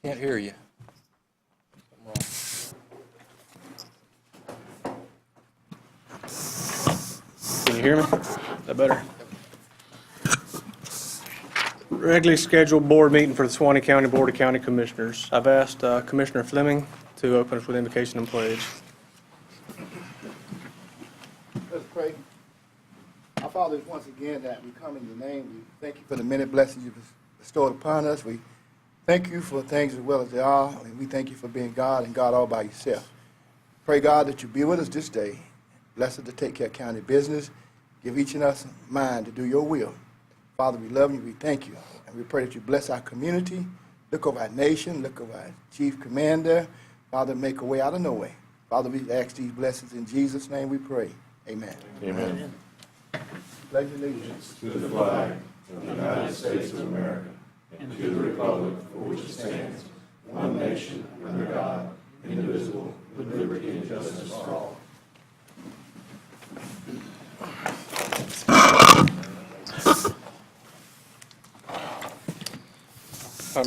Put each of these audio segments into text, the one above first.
Can't hear you. Can you hear me? Is that better? Regularly scheduled board meeting for the Suwannee County Board of County Commissioners. I've asked Commissioner Fleming to open us with invocation and pledge. Let's pray. Our Father, once again that we come in your name, we thank you for the many blessings you've bestowed upon us. We thank you for things as well as they are, and we thank you for being God and God all by yourself. Pray, God, that you be with us this day. Bless us to take care of county business. Give each of us a mind to do your will. Father, we love you. We thank you. And we pray that you bless our community. Look over our nation. Look over our chief commander. Father, make a way out of no way. Father, we ask these blessings in Jesus' name we pray. Amen. Amen. Pledge allegiance To the flag of the United States of America and to the republic for which it stands, one nation, under God, indivisible, with liberty and justice for all.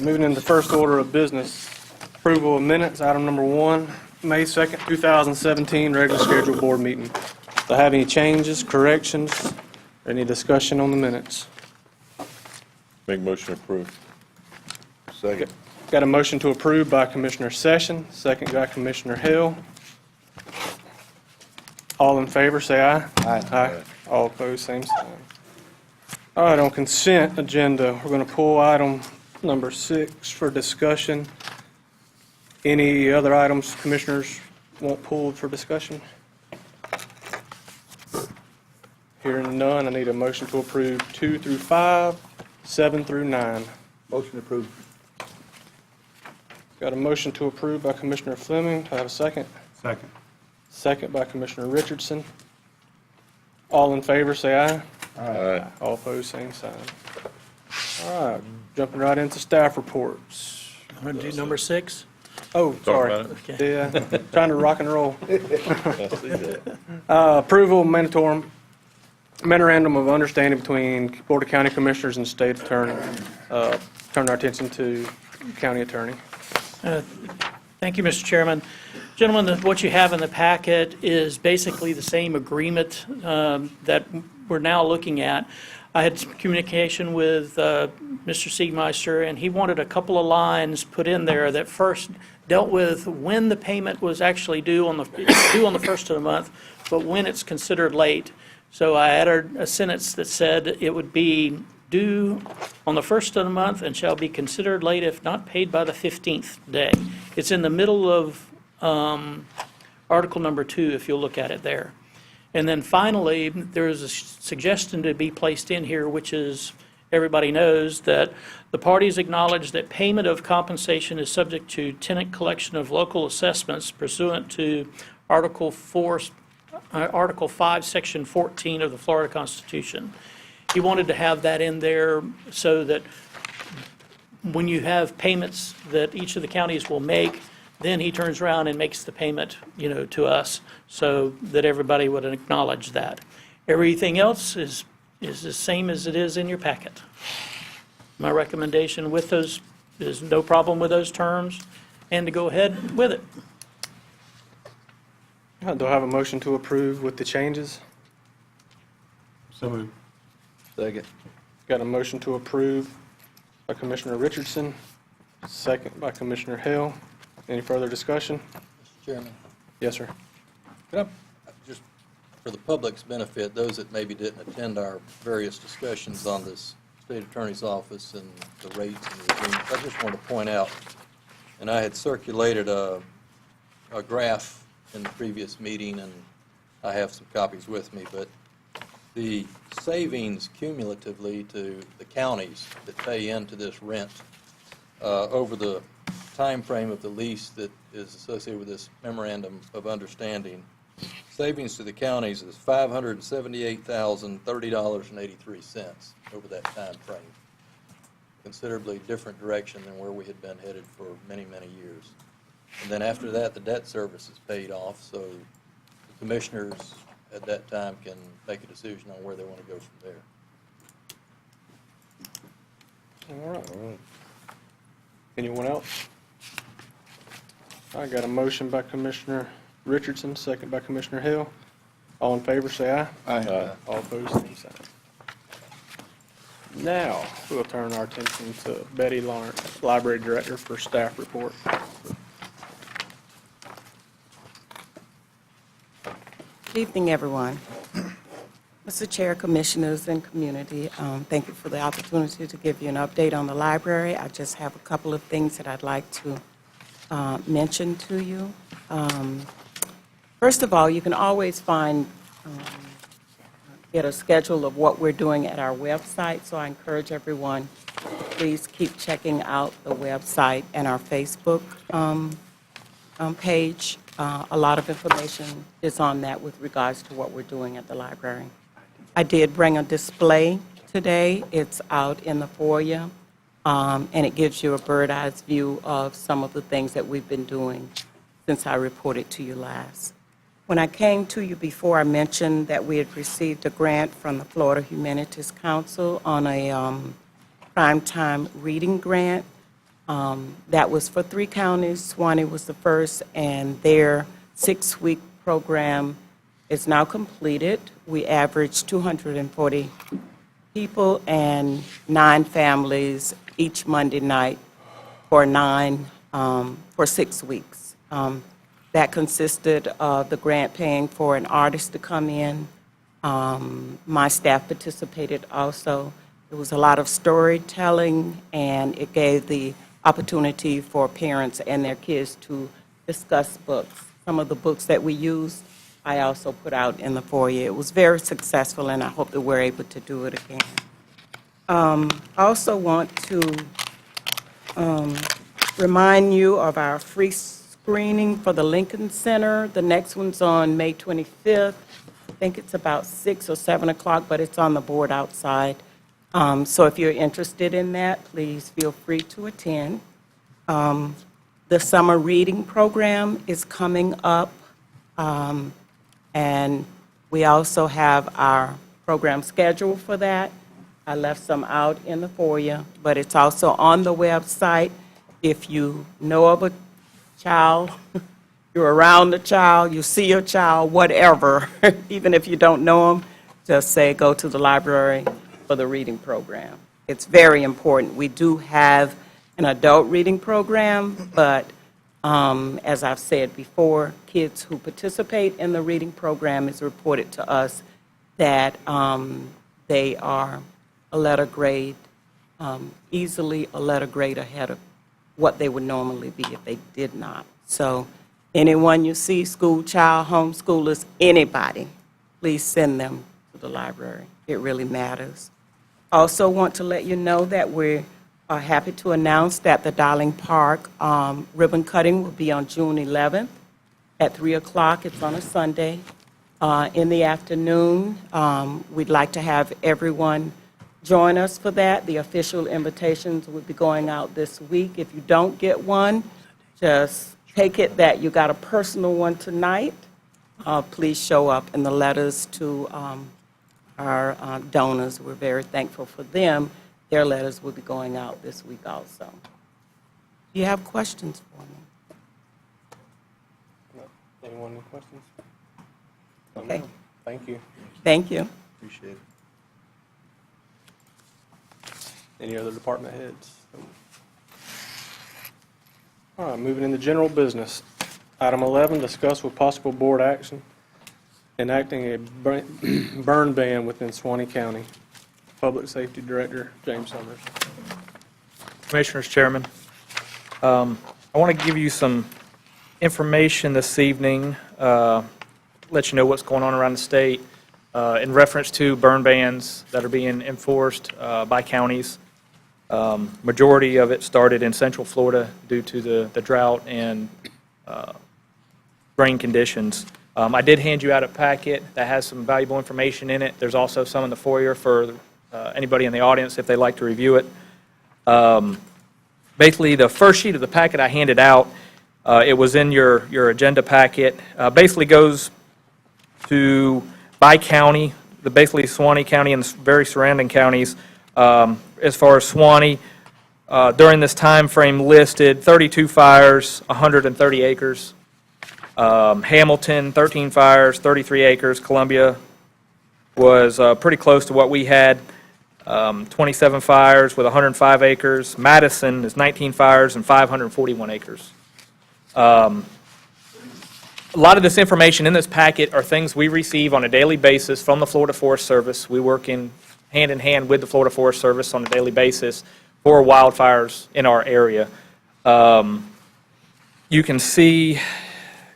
Moving into the first order of business, approval of minutes, item number 1, May 2nd, 2017, regular scheduled board meeting. Do I have any changes, corrections, or any discussion on the minutes? Make motion approved. Second. Got a motion to approve by Commissioner Session, second by Commissioner Hill. All in favor, say aye. Aye. All opposed, same sign. All right, on consent agenda, we're going to pull item number 6 for discussion. Any other items commissioners want pulled for discussion? Hearing none, I need a motion to approve 2 through 5, 7 through 9. Motion approved. Got a motion to approve by Commissioner Fleming. Do I have a second? Second. Second by Commissioner Richardson. All in favor, say aye. Aye. All opposed, same sign. All right, jumping right into staff reports. I'm going to do number 6. Oh, sorry. about it. Okay. Yeah, trying to rock and roll. I see that. Approval memorandum of understanding between Board of County Commissioners and State Attorney. Turn our attention to County Attorney. Thank you, Mr. Chairman. Gentlemen, what you have in the packet is basically the same agreement that we're now looking at. I had some communication with Mr. Siegmeister, and he wanted a couple of lines put in there that first dealt with when the payment was actually due on the first of the month, but when it's considered late. So I added a sentence that said it would be due on the first of the month and shall be considered late if not paid by the 15th day. It's in the middle of Article number 2, if you'll look at it there. And then finally, there is a suggestion to be placed in here, which is, everybody knows that the parties acknowledge that payment of compensation is subject to tenant collection of local assessments pursuant to Article 5, Section 14 of the Florida Constitution. He wanted to have that in there so that when you have payments that each of the counties will make, then he turns around and makes the payment, to us, so that everybody would acknowledge that. Everything else is the same as it is in your packet. My recommendation with those is no problem with those terms, and to go ahead with it. Do I have a motion to approve with the changes? So moved. Second. Got a motion to approve by Commissioner Richardson, second by Commissioner Hill. Any further discussion? Mr. Chairman, Yes, sir. could I, just for the public's benefit, those that maybe didn't attend our various discussions on this state attorney's office and the rates and the agreements, I just want to point out, and I had circulated a graph in the previous meeting, and I have some copies with me, but the savings cumulatively to the counties that pay into this rent over the time frame of the lease that is associated with this memorandum of understanding, savings to the counties is $578,030.83 over that time frame. Considerably different direction than where we had been headed for many, many years. And then after that, the debt service is paid off, so the commissioners at that time can make a decision on where they want to go from there. All right. Anyone else? I got a motion by Commissioner Richardson, second by Commissioner Hill. All in favor, say aye. Aye. All opposed, same sign. Now, we'll turn our attention to Betty Lawrence, Library Director, for staff report. Good evening, everyone. Mr. Chair, Commissioners, and community, thank you for the opportunity to give you an update on the library. I just have a couple of things that I'd like to mention to you. First of all, you can always get a schedule of what we're doing at our website, so I encourage everyone, please keep checking out the website and our Facebook page. A lot of information is on that with regards to what we're doing at the library. I did bring a display today. It's out in the foyer, and it gives you a bird's-eye view of some of the things that we've been doing since I reported to you last. When I came to you before, I mentioned that we had received a grant from the Florida Humanities Council on a primetime reading grant. That was for 3 counties. Suwannee was the first, and their 6-week program is now completed. We averaged 240 people and 9 families each Monday night for 6 weeks. That consisted of the grant paying for an artist to come in. My staff participated also. There was a lot of storytelling, and it gave the opportunity for parents and their kids to discuss books. Some of the books that we used, I also put out in the foyer. It was very successful, and I hope that we're able to do it again. I also want to remind you of our free screening for the Lincoln Center. The next one's on May 25th. I think it's about 6 or 7 o'clock, but it's on the board outside. So if you're interested in that, please feel free to attend. The summer reading program is coming up, and we also have our program schedule for that. I left some out in the foyer, but it's also on the website. If you know of a child, you're around the child, you see your child, whatever, even if you don't know them, just say, go to the library for the reading program. It's very important. We do have an adult reading program, but as I've said before, kids who participate in the reading program, is reported to us that they are a letter grade, easily a letter grade ahead of what they would normally be if they did not. So anyone you see, school child, homeschoolers, anybody, please send them to the library. It really matters. Also want to let you know that we are happy to announce that the Darling Park ribbon cutting will be on June 11th at 3 o'clock. It's on a Sunday. In the afternoon, we'd like to have everyone join us for that. The official invitations will be going out this week. If you don't get one, just take it that you got a personal one tonight. Please show up. And the letters to our donors, we're very thankful for them. Their letters will be going out this week also. Do you have questions for me? Anyone with questions? Okay. Thank you. Thank you. Appreciate it. Any other department heads? All right, moving into general business. Item 11, discuss with possible board action enacting a burn ban within Suwannee County. Public Safety Director, James Summers. Commissioners, Chairman, I want to give you some information this evening, let you know what's going on around the state in reference to burn bans that are being enforced by counties. Majority of it started in Central Florida due to the drought and rain conditions. I did hand you out a packet that has some valuable information in it. There's also some in the foyer for anybody in the audience if they'd like to review it. Basically, the first sheet of the packet I handed out, it was in your agenda packet, basically goes to by county, basically Suwannee County and the very surrounding counties. As far as Suwannee, during this time frame listed 32 fires, 130 acres. Hamilton, 13 fires, 33 acres. Columbia was pretty close to what we had, 27 fires with 105 acres. Madison is 19 fires and 541 acres. A lot of this information in this packet are things we receive on a daily basis from the Florida Forest Service. We work hand in hand with the Florida Forest Service on a daily basis for wildfires in our area. You can see,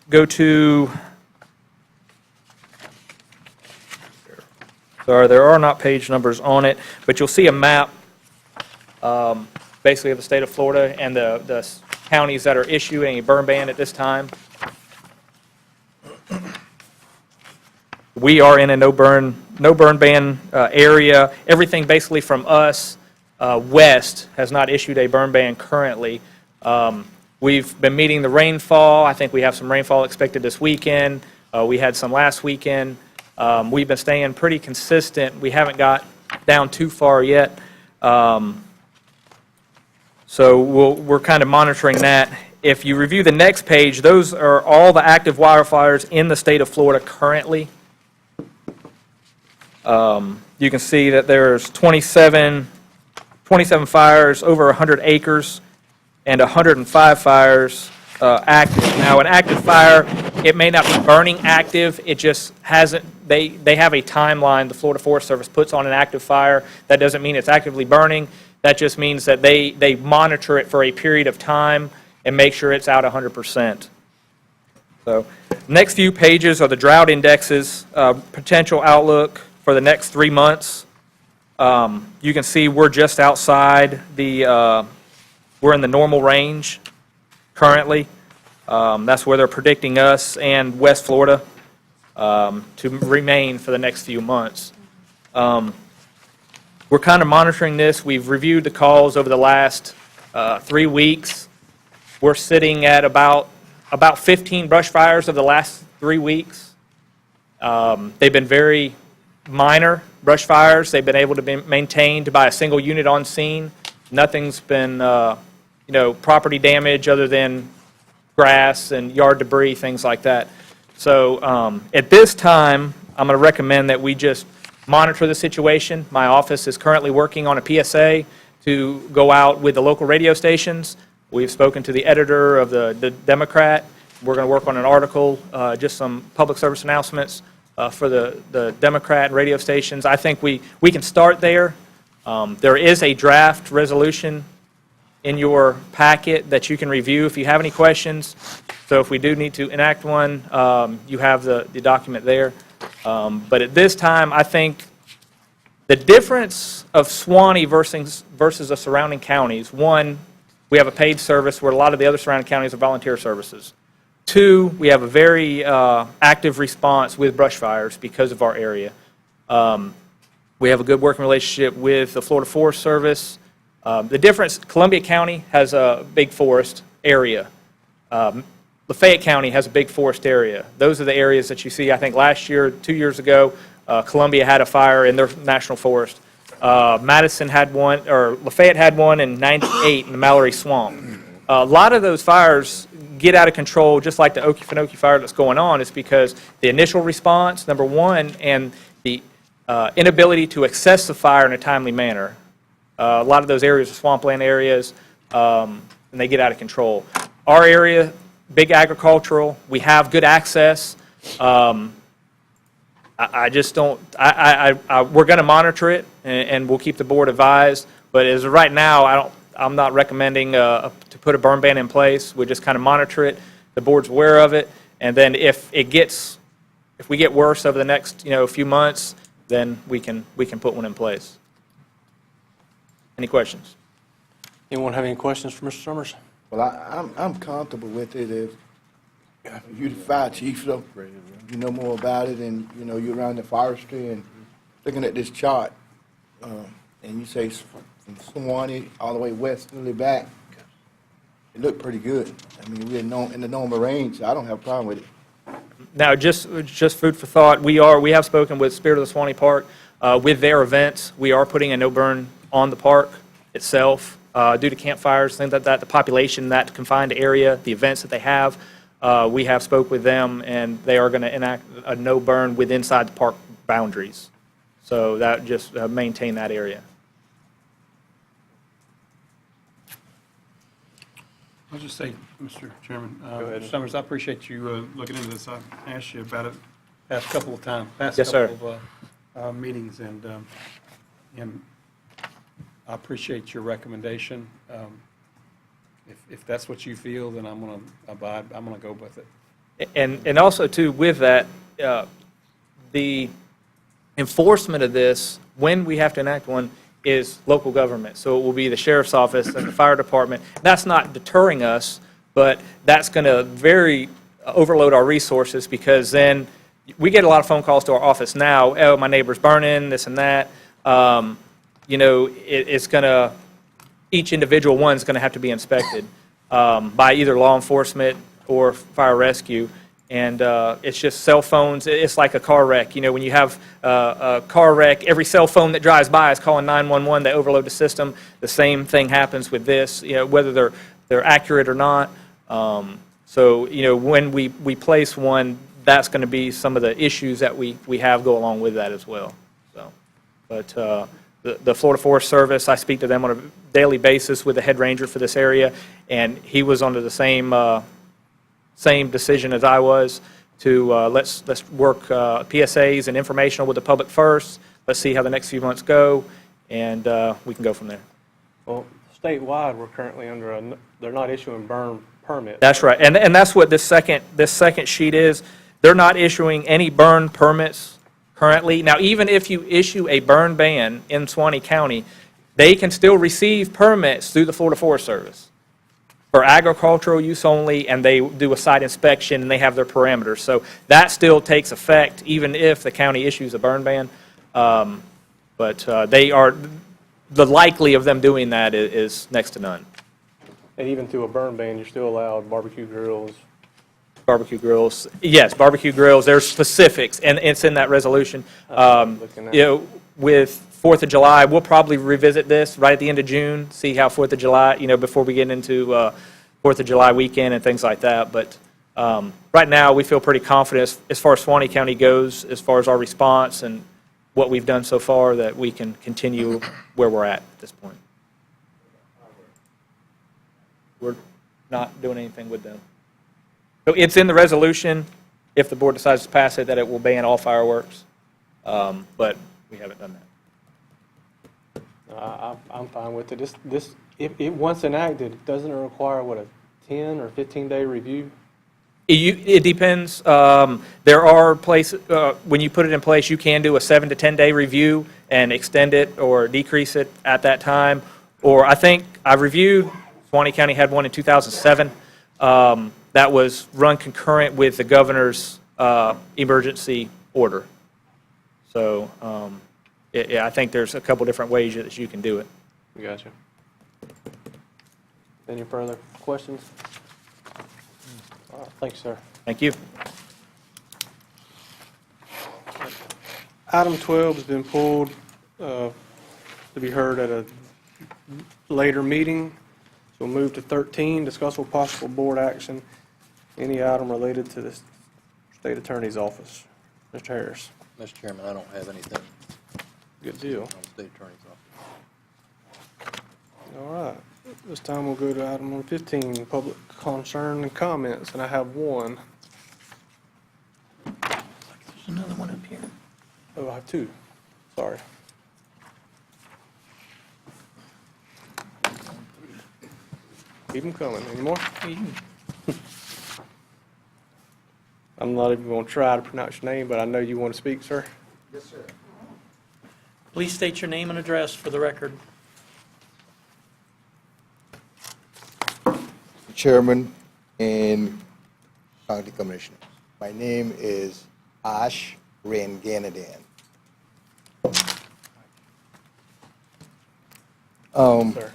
go to, sorry, there are not page numbers on it, but you'll see a map basically of the state of Florida and the counties that are issuing a burn ban at this time. We are in a no burn ban area. Everything basically from us west has not issued a burn ban currently. We've been meeting the rainfall. I think we have some rainfall expected this weekend. We had some last weekend. We've been staying pretty consistent. We haven't got down too far yet. So we're kind of monitoring that. If you review the next page, those are all the active wildfires in the state of Florida currently. You can see that there's 27 fires, over 100 acres, and 105 fires active. Now, an active fire, it may not be burning active, it just hasn't, they have a timeline the Florida Forest Service puts on an active fire. That doesn't mean it's actively burning. That just means that they monitor it for a period of time and make sure it's out 100%. So, next few pages are the drought indexes, potential outlook for the next 3 months. You can see we're just outside we're in the normal range currently. That's where they're predicting us and West Florida to remain for the next few months. We're kind of monitoring this. We've reviewed the calls over the last 3 weeks. We're sitting at about 15 brush fires of the last 3 weeks. They've been very minor brush fires. They've been able to be maintained by a single unit on scene. Nothing's been, property damage other than grass and yard debris, things like that. So at this time, I'm going to recommend that we just monitor the situation. My office is currently working on a PSA to go out with the local radio stations. We've spoken to the editor of the Democrat. We're going to work on an article, just some public service announcements for the Democrat and radio stations. I think we can start there. There is a draft resolution in your packet that you can review if you have any questions. So if we do need to enact one, you have the document there. But at this time, I think the difference of Suwannee versus the surrounding counties, one, we have a paid service where a lot of the other surrounding counties are volunteer services. Two, we have a very active response with brush fires because of our area. We have a good working relationship with the Florida Forest Service. The difference, Columbia County has a big forest area. Lafayette County has a big forest area. Those are the areas that you see. I think last year, 2 years ago, Columbia had a fire in their national forest. Madison had one, or Lafayette had one in '98 in the Mallory Swamp. A lot of those fires get out of control, just like the Okefenokee fire that's going on, is because the initial response, number one, and the inability to assess the fire in a timely manner. A lot of those areas are swampland areas, and they get out of control. Our area, big agricultural, we have good access. I just don't, we're going to monitor it, and we'll keep the board advised. But as of right now, I'm not recommending to put a burn ban in place. We just kind of monitor it. The board's aware of it, and then if we get worse over the next few months, then we can put one in place. Any questions? Anyone have any questions for Mr. Summers? Well, I'm comfortable with it. If you're the fire chief, so you know more about it, and you're around the forestry and looking at this chart, and you say from Suwannee all the way west, nearly back, it looked pretty good. I mean, we're in the normal range, so I don't have a problem with it. Now, just food for thought. We have spoken with Spirit of the Suwannee Park with their events. We are putting a no burn on the park itself. due to campfires, things like that, the population in that confined area, the events that they have. We have spoke with them, and they are going to enact a no burn within inside the park boundaries. So that just maintain that area. I'll just say, Mr. Chairman, ahead. Mr. Summers, I appreciate you looking into this. I asked you about it past couple of times, past Yes, sir. couple of meetings, and I appreciate your recommendation. If that's what you feel, then I'm going to abide, I'm going to go with it. And also, too, with that, the enforcement of this, when we have to enact one, is local government. So it will be the sheriff's office and the fire department. That's not deterring us, but that's going to very overload our resources, because then we get a lot of phone calls to our office now, oh, my neighbor's burning, this and that. You know, it's going to, each individual one's going to have to be inspected by either law enforcement or fire rescue. And it's just cell phones. It's like a car wreck. You know, when you have a car wreck, every cell phone that drives by is calling 911. They overload the system. The same thing happens with this, you know, whether they're accurate or not. So, you know, when we place one, that's going to be some of the issues that we have go along with that as well. So, but the Florida Forest Service, I speak to them on a daily basis with the head ranger for this area, and he was under the same decision as I was to let's work PSAs and informational with the public first. Let's see how the next few months go, and we can go from there. Well, statewide, we're currently under they're not issuing burn permits. That's right, and that's what this second sheet is. They're not issuing any burn permits currently. Now, even if you issue a burn ban in Suwannee County, they can still receive permits through the Florida Forest Service for agricultural use only, and they do a site inspection, and they have their parameters. So that still takes effect even if the county issues a burn ban. But they are, the likely of them doing that is next to none. And even through a burn ban, you're still allowed barbecue grills. Barbecue grills, yes, barbecue grills, there's specifics, and it's in that resolution. Looking at You know, with 4th of July, we'll probably revisit this right at the end of June, see how 4th of July, you know, before we get into 4th of July weekend and things like that. But right now, we feel pretty confident as far as Suwannee County goes, as far as our response and what we've done so far, that we can continue where we're at this point. We're not doing anything with them. So it's in the resolution, if the board decides to pass it, that it will ban all fireworks, but we haven't done that. I'm fine with it. If it once enacted, doesn't it require, what, a 10 or 15-day review? It depends. There are places, when you put it in place, you can do a 7 to 10-day review and extend it or decrease it at that time. Or I think I've reviewed, Suwannee County had one in 2007. That was run concurrent with the governor's emergency order. So I think there's a couple different ways that you can do it. Gotcha. Any further questions? All right, thanks, sir. Thank you. Item 12 has been pulled to be heard at a later meeting. So we'll move to 13, discuss with possible board action any item related to the state attorney's office. Mr. Harris. Mr. Chairman, I don't have anything Good deal. on the state attorney's office. All right. This time we'll go to item number 15, public concern and comments, and I have one. There's another one up here. Oh, I have two. Sorry. Keep them coming. Any more? I'm not even going to try to pronounce your name, but I know you want to speak, sir. Yes, sir. Please state your name and address for the record. Chairman and County Commissioner. My name is Ash Ranganadan. Sir.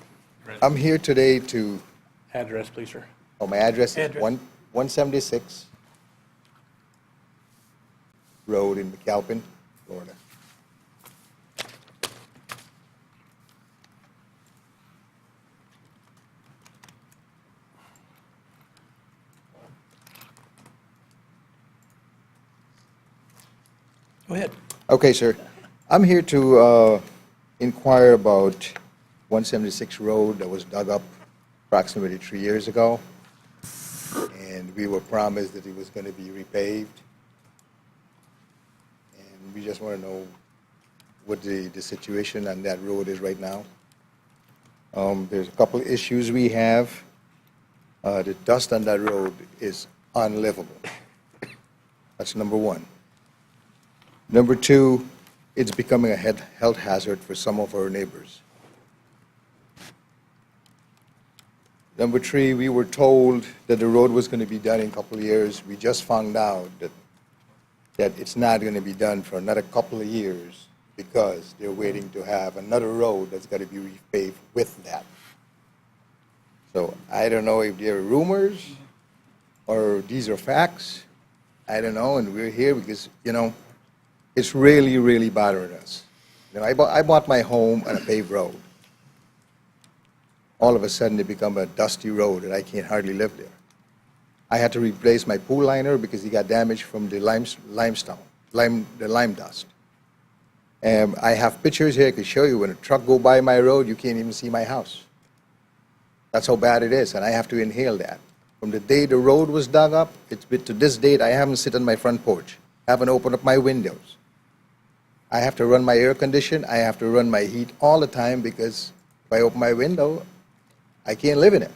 I'm here today to, Address, please, sir. my address is Address. 176 Road in McAlpin, Florida. Go ahead. Okay, sir. I'm here to inquire about 176 Road that was dug up approximately 3 years ago, and we were promised that it was going to be repaved. And we just want to know what the situation on that road is right now. There's a couple of issues we have. The dust on that road is unlivable. That's number one. Number two, it's becoming a health hazard for some of our neighbors. Number three, we were told that the road was going to be done in a couple of years. We just found out that it's not going to be done for another couple of years because they're waiting to have another road that's got to be repaved with that. So I don't know if they're rumors or these are facts. I don't know, and we're here because, it's really, really bothering us. I bought my home on a paved road. All of a sudden, it become a dusty road, and I can't hardly live there. I had to replace my pool liner because he got damaged from the lime dust. And I have pictures here I could show you. When a truck go by my road, you can't even see my house. That's how bad it is, and I have to inhale that. From the day the road was dug up, to this date, I haven't sit on my front porch. I haven't opened up my windows. I have to run my air condition. I have to run my heat all the time because if I open my window, I can't live in it.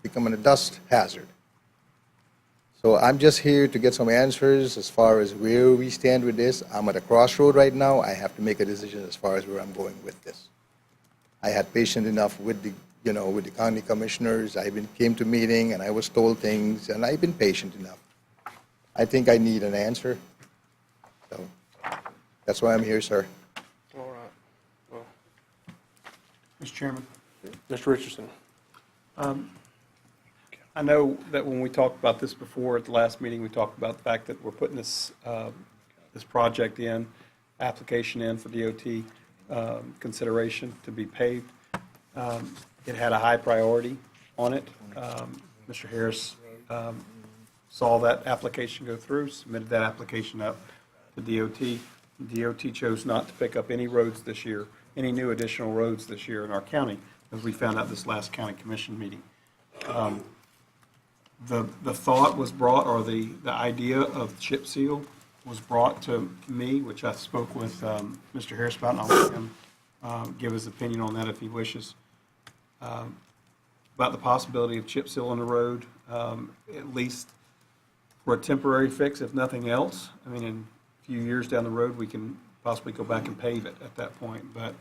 Becoming a dust hazard. So I'm just here to get some answers as far as where we stand with this. I'm at a crossroad right now. I have to make a decision as far as where I'm going with this. I had patience enough with the county commissioners. Came to meeting and I was told things, and I've been patient enough. I think I need an answer. So that's why I'm here, sir. All right. Well, Mr. Chairman, Mr. Richardson. I know that when we talked about this before at the last meeting, we talked about the fact that we're putting this project application in for DOT consideration to be paved. It had a high priority on it. Mr. Harris saw that application go through, submitted that application up to DOT. DOT chose not to pick up any roads this year, any new additional roads this year in our county, as we found out this last county commission meeting. The thought was brought, or the idea of chip seal was brought to me, which I spoke with Mr. Harris about, and I'll let him give his opinion on that if he wishes, about the possibility of chip seal on the road, at least for a temporary fix, if nothing else. I mean, in a few years down the road, we can possibly go back and pave it at that point. But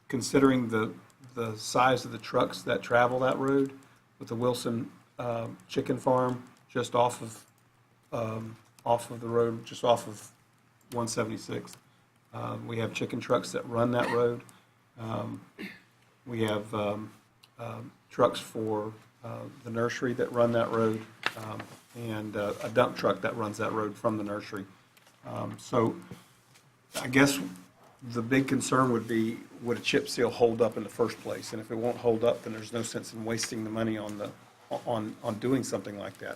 considering the size of the trucks that travel that road, with the Wilson chicken farm just off of the road, just off of 176. We have chicken trucks that run that road. We have trucks for the nursery that run that road, and a dump truck that runs that road from the nursery. So I guess the big concern would be, would a chip seal hold up in the first place? And if it won't hold up, then there's no sense in wasting the money on doing something like that.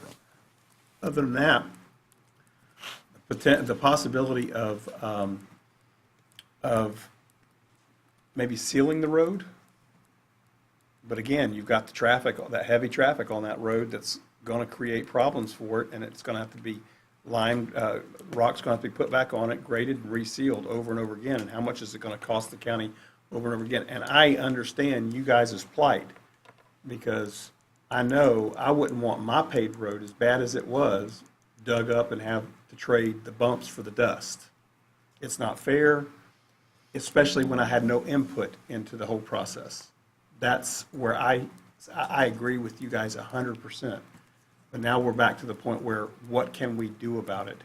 Other than that, the possibility of maybe sealing the road. But again, you've got the traffic, that heavy traffic on that road that's going to create problems for it, and it's going to have to be limed, rock's going to have to be put back on it, graded and resealed over and over again. And how much is it going to cost the county over and over again? And I understand you guys' plight, because I know I wouldn't want my paved road, as bad as it was, dug up and have to trade the bumps for the dust. It's not fair, especially when I had no input into the whole process. That's where I agree with you guys 100%. But now we're back to the point where, what can we do about it?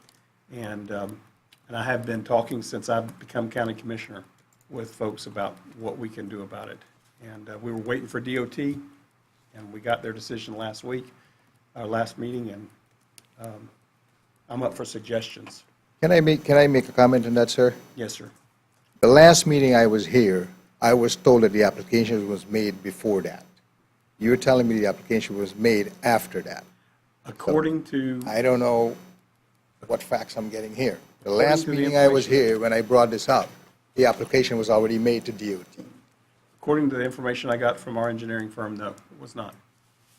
And I have been talking since I've become county commissioner with folks about what we can do about it. And we were waiting for DOT, and we got their decision last week, our last meeting, and I'm up for suggestions. Can I make a comment on that, sir? Yes, sir. The last meeting I was here, I was told that the application was made before that. You're telling me the application was made after that. According to, I don't know what facts I'm getting here. The According last to the meeting I was information- here, when I brought this up, the application was already made to DOT. According to the information I got from our engineering firm, no, it was not.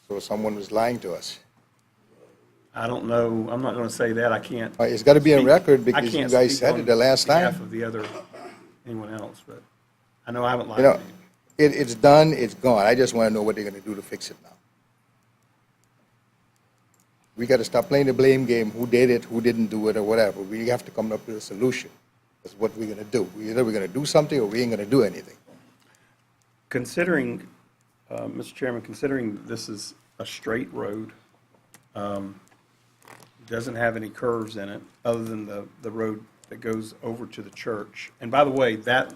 So someone was lying to us. I don't know, I'm not going to say that, I can't. It's got to be on speak- record I because you can't guys speak said on it the last time. behalf of the other, anyone else, but I know I haven't lied You to know, you. it's done, it's gone. I just want to know what they're going to do to fix it now. We got to stop playing the blame game, who did it, who didn't do it, or whatever. We have to come up with a solution. That's what we're going to do. Either we're going to do something or we ain't going to do anything. Considering, Mr. Chairman, considering this is a straight road, doesn't have any curves in it, other than the road that goes over to the church. And by the way, that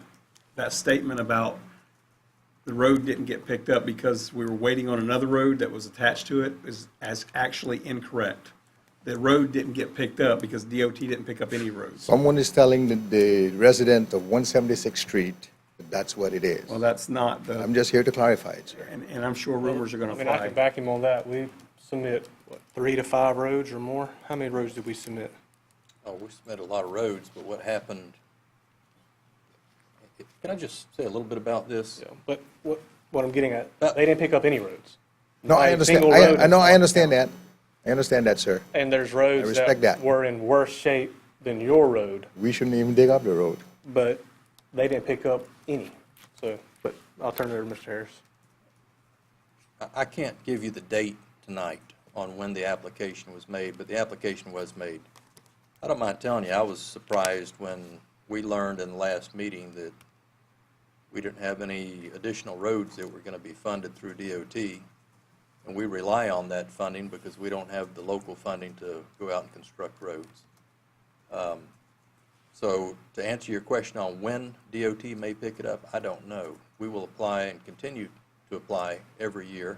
statement about the road didn't get picked up because we were waiting on another road that was attached to it is actually incorrect. The road didn't get picked up because DOT didn't pick up any roads. Someone is telling the resident of 176th Street that that's what it is. Well, that's not the, I'm just here to clarify it, sir. and I'm sure rumors are going I to mean, I fly. can back him on that. We submit, what, 3 to 5 roads or more? How many roads did we submit? Oh, we submitted a lot of roads, but what happened, can I just say a little bit about this? Yeah, but what I'm getting at, Uh, they didn't pick up any roads. No, I Not a understand. single road I in know, I Suwannee understand County. that. I understand that, sir. And there's roads respect that that. were in worse shape than your road, We shouldn't even dig up the road. but they didn't pick up any. So, but I'll turn it over to Mr. Harris. I can't give you the date tonight on when the application was made, but the application was made. I don't mind telling you, I was surprised when we learned in the last meeting that we didn't have any additional roads that were going to be funded through DOT. And we rely on that funding because we don't have the local funding to go out and construct roads. So to answer your question on when DOT may pick it up, I don't know. We will apply and continue to apply every year.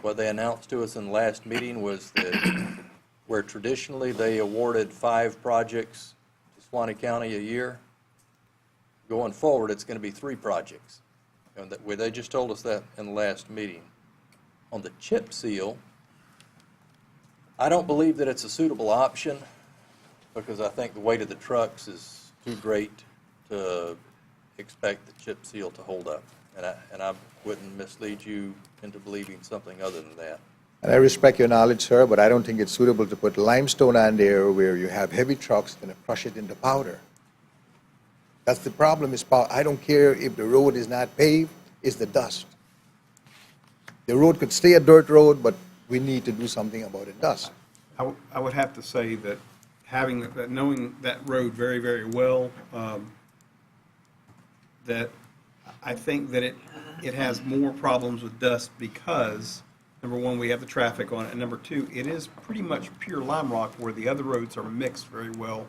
What they announced to us in the last meeting was that where traditionally they awarded 5 projects to Suwannee County a year, going forward, it's going to be 3 projects. And that, where they just told us that in the last meeting. On the chip seal, I don't believe that it's a suitable option because I think the weight of the trucks is too great to expect the chip seal to hold up. And I wouldn't mislead you into believing something other than that. And I respect your knowledge, sir, but I don't think it's suitable to put limestone on there where you have heavy trucks going to crush it into powder. That's the problem is powder. I don't care if the road is not paved, it's the dust. The road could stay a dirt road, but we need to do something about the dust. I would have to say that knowing that road very, very well, that I think that it has more problems with dust because, number one, we have the traffic on it, and number two, it is pretty much pure lime rock where the other roads are mixed very well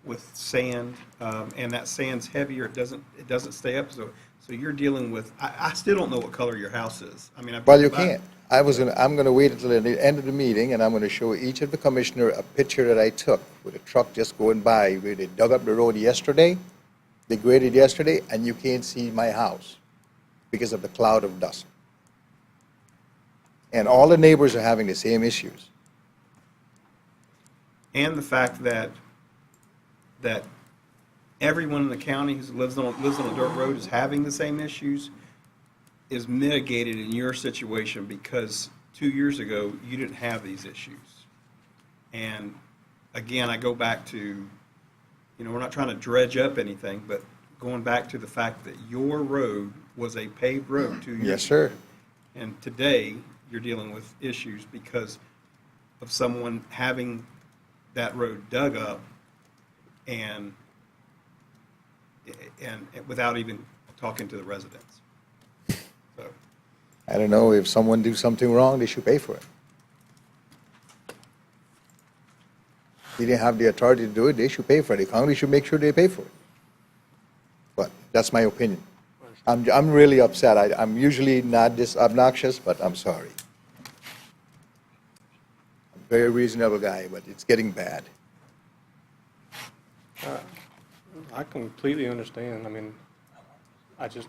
with sand, and that sand's heavier, it doesn't stay up, so you're dealing with, I still don't know what color your house is. I mean, I've Well, you driven by- can't. I'm going to wait until the end of the meeting, and I'm going to show each of the commissioner a picture that I took with a truck just going by where they dug up the road yesterday, they graded yesterday, and you can't see my house because of the cloud of dust. And all the neighbors are having the same issues. And the fact that everyone in the county who lives on a dirt road is having the same issues is mitigated in your situation because 2 years ago, you didn't have these issues. And again, I go back to, we're not trying to dredge up anything, but going back to the fact that your road was a paved road 2 years ago. Yes, sir. And today, you're dealing with issues because of someone having that road dug up and without even talking to the residents. So, I don't know, if someone do something wrong, they should pay for it. If they didn't have the authority to do it, they should pay for it. The county should make sure they pay for it. But that's my opinion. I'm really upset. I'm usually not this obnoxious, but I'm sorry. I'm a very reasonable guy, but it's getting bad. I completely understand. I mean, I just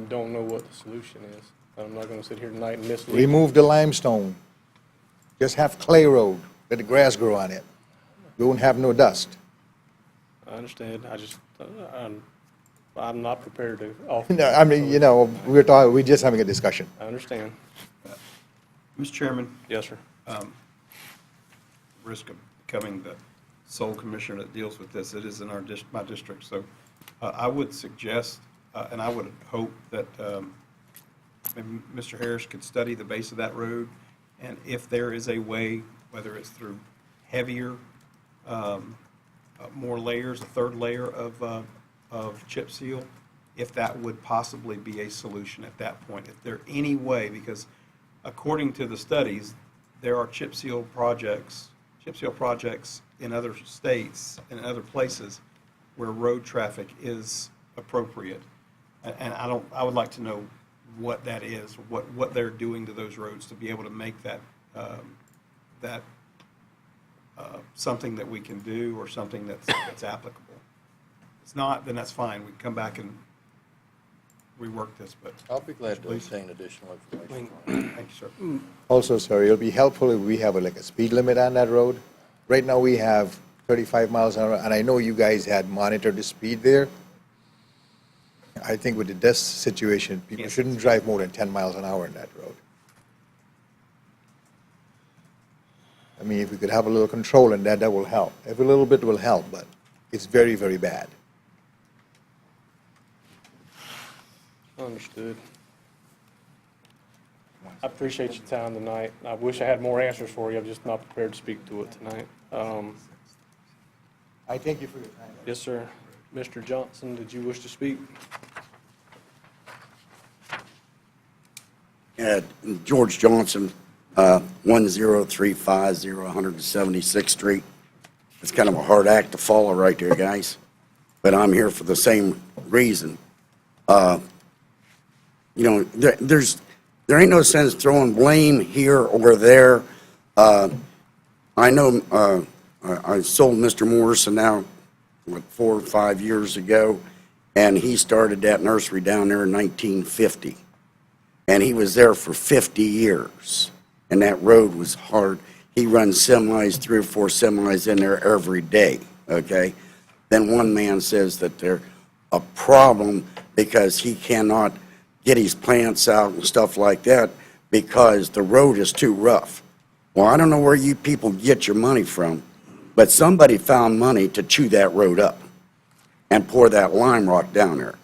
don't know what the solution is. I'm not going to sit here tonight and mislead. Remove the limestone. Just have clay road, let the grass grow on it. we won't have no dust. I understand. I'm not prepared to offer. No, I mean, you know, we're just having a discussion. I understand. Mr. Chairman, Yes, sir. risk of becoming the sole commissioner that deals with this, it is in my district, so I would suggest, and I would hope that maybe Mr. Harris could study the base of that road, and if there is a way, whether it's through heavier, more layers, a third layer of chip seal, if that would possibly be a solution at that point. If there any way, because according to the studies, there are chip seal projects in other states and other places where road traffic is appropriate. And I would like to know what that is, what they're doing to those roads to be able to make that, something that we can do or something that's applicable. If it's not, then that's fine. We can come back and rework this, but I'll be glad to obtain additional information. thank you, sir. Also, sir, it'll be helpful if we have like a speed limit on that road. Right now, we have 35 miles an hour, and I know you guys had monitored the speed there. I think with the dust situation, people Yes. shouldn't drive more than 10 miles an hour in that road. I mean, if we could have a little control in that, that will help. Every little bit will help, but it's very, very bad. Understood. I appreciate your time tonight. I wish I had more answers for you. I'm just not prepared to speak to it tonight. I thank you for your time. Yes, sir. Mr. Johnson, did you wish to speak? George Johnson, 10350 176th Street. It's kind of a hard act to follow right there, guys, but I'm here for the same reason. You know, there ain't no sense throwing blame here or there. I know I sold Mr. Morrison now, what, 4 or 5 years ago, and he started that nursery down there in 1950. And he was there for 50 years, and that road was hard. He runs semis, 3 or 4 semis in there every day, okay? Then one man says that they're a problem because he cannot get his plants out and stuff like that because the road is too rough. Well, I don't know where you people get your money from, but somebody found money to chew that road up and pour that lime rock down there.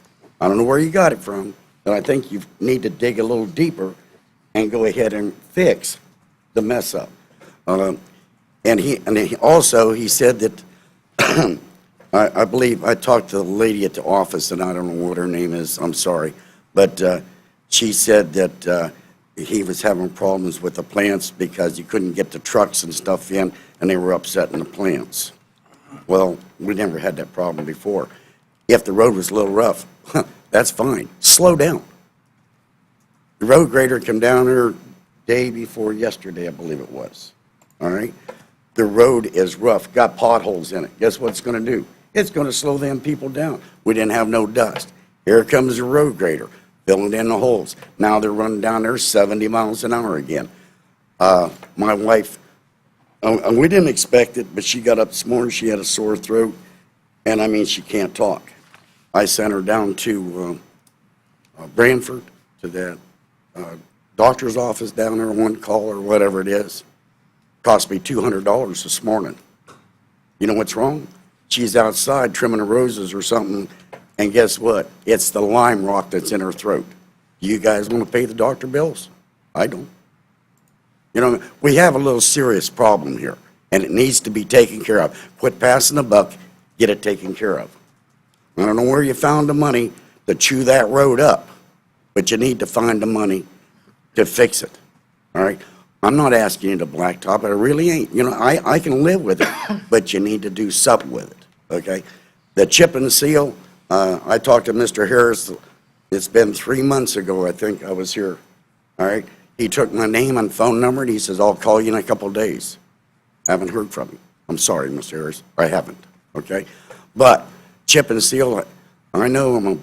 I don't know where you got it from, but I think you need to dig a little deeper and go ahead and fix the mess up. And he also said that I believe I talked to the lady at the office, and I don't know what her name is. I'm sorry, but she said that he was having problems with the plants because you couldn't get the trucks and stuff in, and they were upsetting the plants. Well, we never had that problem before. If the road was a little rough, that's fine. Slow down. The road grader came down there day before yesterday, I believe it was. All right? The road is rough, got potholes in it. Guess what it's going to do? It's going to slow them people down. We didn't have no dust. Here comes the road grader, filling in the holes. Now they're running down there 70 miles an hour again. My wife, we didn't expect it, but she got up this morning, she had a sore throat, and I mean, she can't talk. I sent her down to Branford, to that doctor's office down there, one call or whatever it is. Cost me $200 this morning. You know what's wrong? She's outside trimming the roses or something, and guess what? It's the lime rock that's in her throat. Do you guys want to pay the doctor bills? I don't. You know, we have a little serious problem here, and it needs to be taken care of. Quit passing the buck, get it taken care of. I don't know where you found the money to chew that road up, but you need to find the money to fix it, all right? I'm not asking you to blacktop it, I really ain't. You know, I can live with it, but you need to do something with it, okay? The chip and seal, I talked to Mr. Harris, it's been 3 months ago, I think I was here, all right? He took my name and phone number, and he says, I'll call you in a couple of days. Haven't heard from him. I'm sorry, Mr. Harris, I haven't, okay? But chip and seal, I know I'm a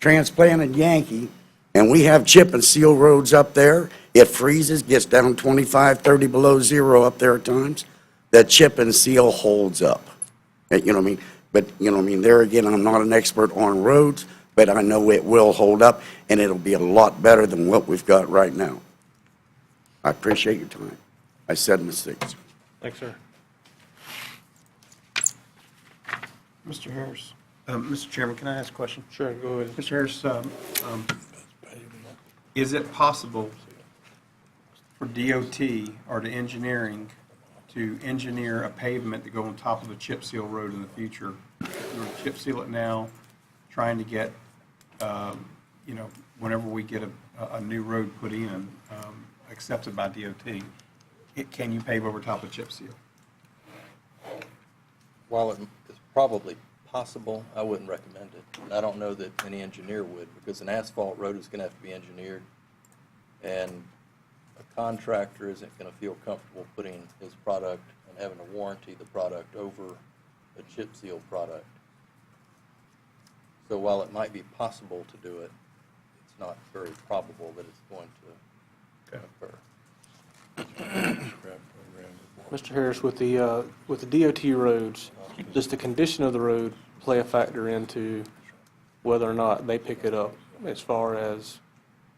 transplanted Yankee, and we have chip and seal roads up there. It freezes, gets down 25, 30 below zero up there at times. that chip and seal holds up. You know what I mean? But, you know what I mean, there again, I'm not an expert on roads, but I know it will hold up, and it'll be a lot better than what we've got right now. I appreciate your time. I said my six. Thanks, sir. Mr. Harris. Mr. Chairman, can I ask a question? Sure, go ahead. Mr. Harris, is it possible for DOT or to engineering to engineer a pavement to go on top of a chip seal road in the future? We're chip seal it now, trying to get, you know, whenever we get a new road put in, accepted by DOT, can you pave over top of chip seal? While it is probably possible, I wouldn't recommend it. And I don't know that any engineer would, because an asphalt road is going to have to be engineered, and a contractor isn't going to feel comfortable putting his product and having to warranty the product over a chip seal product. So while it might be possible to do it, it's not very probable that it's going to occur. Mr. Harris, with the DOT roads, does the condition of the road play a factor into whether or not they pick it up as far as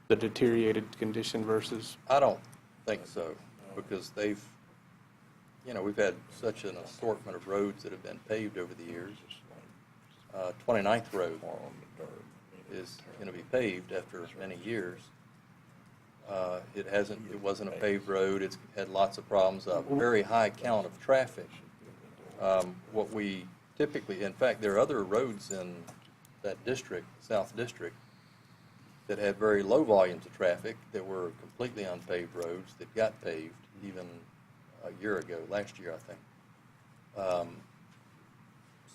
the deteriorated condition versus? I don't think so, because they've, you know, we've had such an assortment of roads that have been paved over the years. 29th Road is going to be paved after many years. It wasn't a paved road. It's had lots of problems, a very high count of traffic. What we typically, in fact, there are other roads in that district, South District, that had very low volumes of traffic that were completely unpaved roads that got paved even a year ago, last year, I think.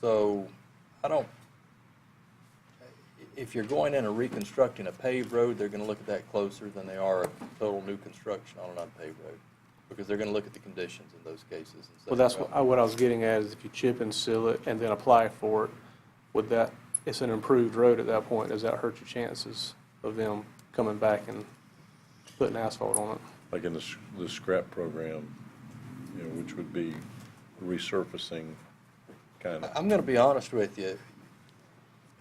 So I don't, if you're going in and reconstructing a paved road, they're going to look at that closer than they are a total new construction on an unpaved road, because they're going to look at the conditions in those cases. And say, Well, that's what I was getting at, is if you chip and seal it and then apply for it, would that, it's an improved road at that point, does that hurt your chances of them coming back and putting asphalt on it? Like in the scrap program, you know, which would be resurfacing kind of. I'm going to be honest with you.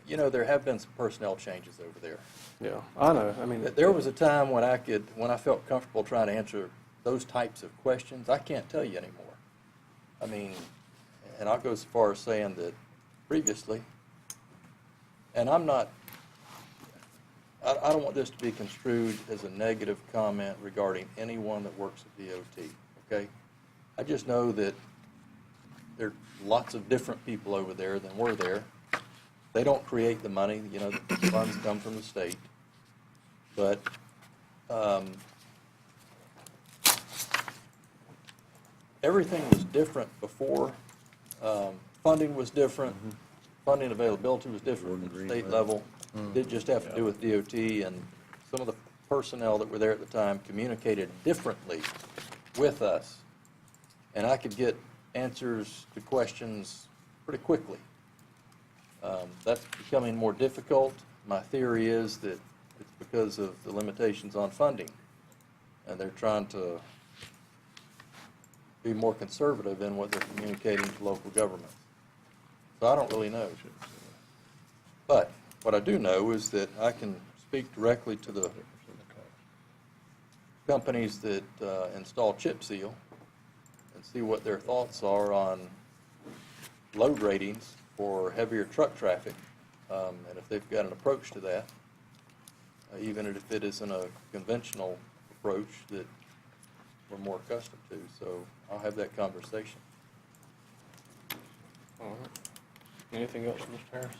You know, there have been some personnel changes over there. Yeah, I know, I mean. There was a time when I felt comfortable trying to answer those types of questions. I can't tell you anymore. I mean, and I'll go so far as saying that previously, and I'm not, I don't want this to be construed as a negative comment regarding anyone that works at DOT, okay? I just know that there are lots of different people over there than were there. They don't create the money, you know, the funds come from the state. But everything was different before. Funding was different. Funding availability was different at the state level. It didn't just have to do with DOT, and some of the personnel that were there at the time communicated differently with us. And I could get answers to questions pretty quickly. That's becoming more difficult. My theory is that it's because of the limitations on funding, and they're trying to be more conservative in what they're communicating to local governments. So I don't really know. But what I do know is that I can speak directly to the companies that install chip seal and see what their thoughts are on load ratings for heavier truck traffic, and if they've got an approach to that, even if it isn't a conventional approach that we're more accustomed to. So I'll have that conversation. All right. Anything else, Mr. Harris?